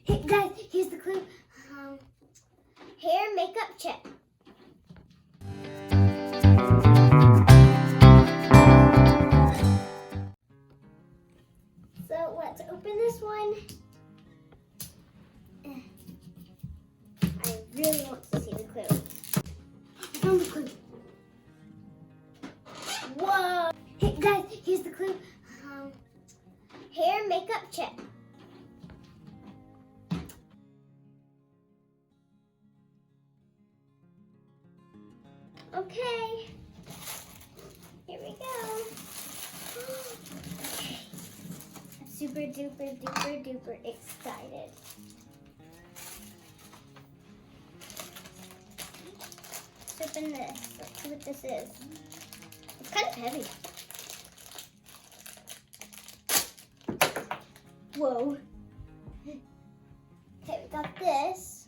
Hey guys, here's the clue. Hair makeup check. So let's open this one. I really want to see the clue. I found the clue. Whoa! Hey guys, here's the clue. Hair makeup check. Okay, here we go. I'm super duper duper duper excited. Let's open this. Let's see what this is. It's kind of heavy. Whoa. Okay, we got this.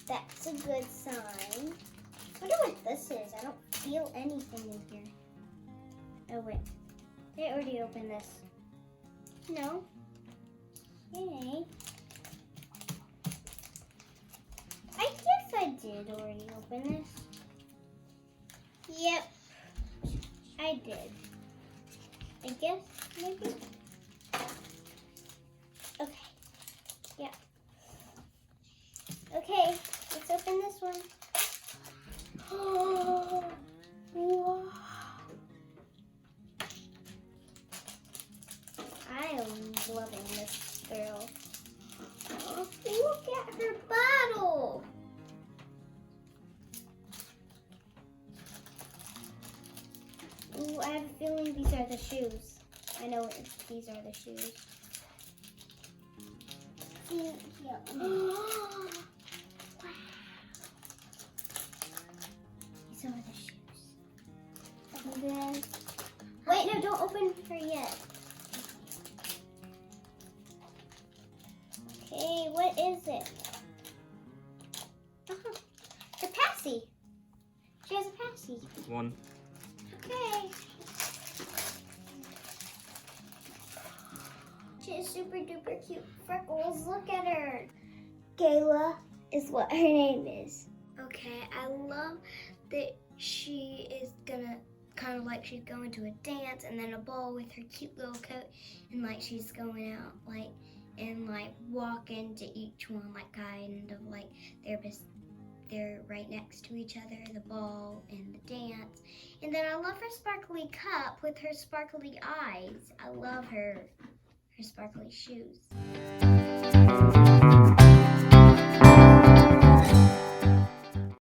That's a good sign. I wonder what this is. I don't feel anything in here. Oh wait, I already opened this. No. Yay. I guess I did already open this. Yep, I did. I guess, maybe. Okay, yeah. Okay, let's open this one. Oh, wow. I am loving this girl. Oh, look at her bottle. Ooh, I have a feeling these are the shoes. I know these are the shoes. Yeah. Wow. These are the shoes. And then, wait, no, don't open her yet. Okay, what is it? Oh, a passy. She has a passy. One. Okay. She has super duper cute freckles. Look at her. Gayla is what her name is. Okay, I love that she is gonna kind of like she's going to a dance and then a ball with her cute little coat and like she's going out like and like walk into each one like kind of like they're right next to each other, the ball and the dance. And then I love her sparkly cup with her sparkly eyes. I love her sparkly shoes.